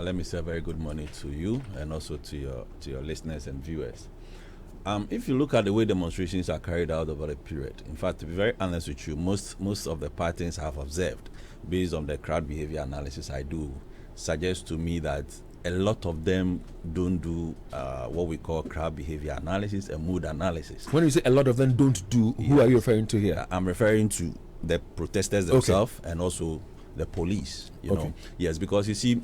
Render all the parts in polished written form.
let me say a very good morning to you and also to your listeners and viewers. If you look at the way demonstrations are carried out over a period, in fact, to be very honest with you, most of the patterns I've observed, based on the crowd behavior analysis I do, suggest to me that a lot of them don't do what we call crowd behavior analysis and mood analysis. When you say a lot of them don't do, who are you referring to here? I'm referring to the protesters themselves and also the police. You know, yes, because you see,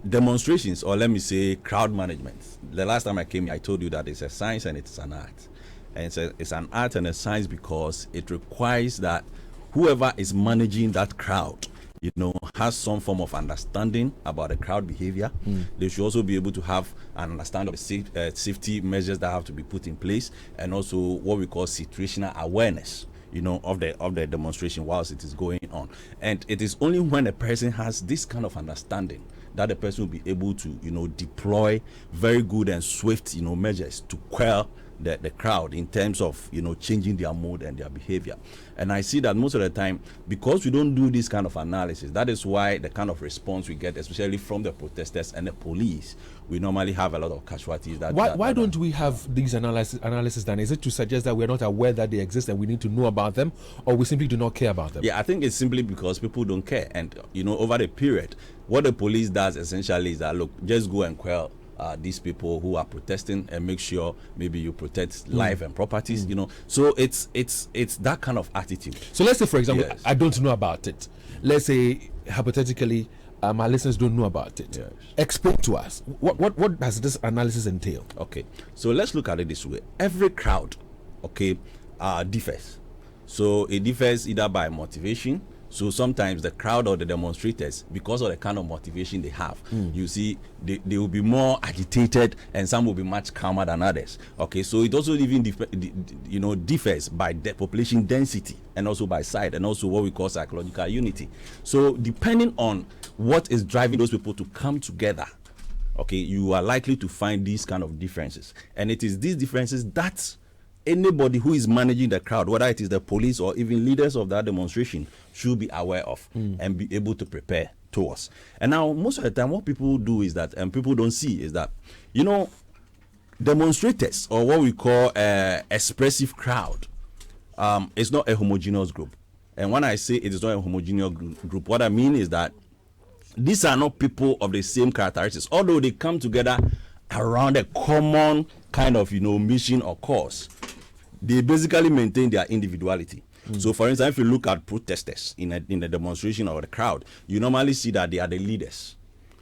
demonstrations, or let me say crowd management. The last time I came here, I told you that it's a science and it's an art. And it's an art and a science because it requires that whoever is managing that crowd, you know, has some form of understanding about the crowd behavior. They should also be able to have an understanding of the safety measures that have to be put in place, and also what we call situational awareness, you know, of the demonstration whilst it is going on. And it is only when a person has this kind of understanding that the person will be able to, you know, deploy very good and swift, you know, measures to quell the crowd in terms of, you know, changing their mood and their behavior. And I see that most of the time, because we don't do this kind of analysis, that is why the kind of response we get, especially from the protesters and the police, we normally have a lot of casualties. Why don't we have these analysis done? Is it to suggest that we're not aware that they exist and we need to know about them, or we simply do not care about them? Yeah, I think it's simply because people don't care. And, you know, over the period, what the police does essentially is that, look, just go and quell these people who are protesting and make sure maybe you protect life and properties, you know. So it's that kind of attitude. So let's say, for example, I don't know about it. Let's say, hypothetically, my listeners don't know about it. Yes. Explain to us, what does this analysis entail? Okay, so let's look at it this way. Every crowd, differs. So it differs either by motivation. So sometimes the crowd or the demonstrators, because of the kind of motivation they have, you see, they will be more agitated, and some will be much calmer than others. Okay, so it also even differs by the population density, and also by side, and also what we call psychological unity. So depending on what is driving those people to come together, okay, you are likely to find these kind of differences, and it is these differences that anybody who is managing the crowd, whether it is the police or even leaders of that demonstration, should be aware of and be able to prepare towards. And now, most of the time, what people do is that, and people don't see, is that, you know, demonstrators, or what we call expressive crowd, is not a homogeneous group. And when I say it is not a homogeneous group, what I mean is that these are not people of the same characteristics, although they come together around a common kind of, you know, mission or cause. They basically maintain their individuality. So, for instance, if you look at protesters in a demonstration or the crowd, you normally see that they are the leaders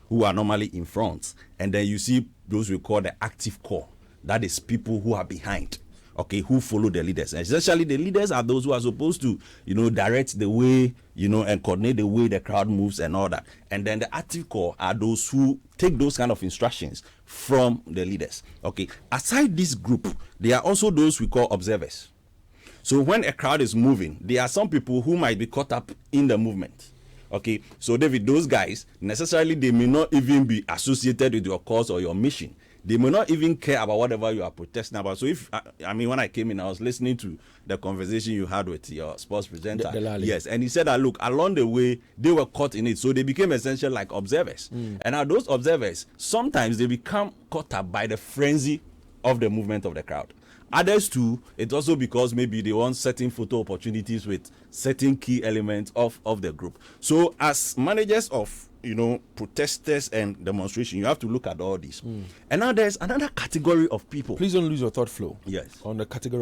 who are normally in front, and then you see those we call the active core. That is people who are behind, okay, who follow the leaders. And essentially, the leaders are those who are supposed to, you know, direct the way, you know, and coordinate the way the crowd moves and all that. And then the active core are those who take those kind of instructions from the leaders. Okay, aside this group, there are also those we call observers. So when a crowd is moving, there are some people who might be caught up in the movement. Okay, so David, those guys, necessarily they may not even be associated with your cause or your mission. They may not even care about whatever you are protesting about. So if, I mean, when I came in, I was listening to the conversation you had with your sports presenter. Yes, and he said that, look, along the way, they were caught in it. So they became essentially like observers. And now those observers, sometimes they become caught up by the frenzy of the movement of the crowd. Others too, it's also because maybe they want certain photo opportunities with certain key elements of the group. So as managers of, you know, protesters and demonstration, you have to look at all this. And now there's another category of people. Please don't lose your thought flow. Yes. On the category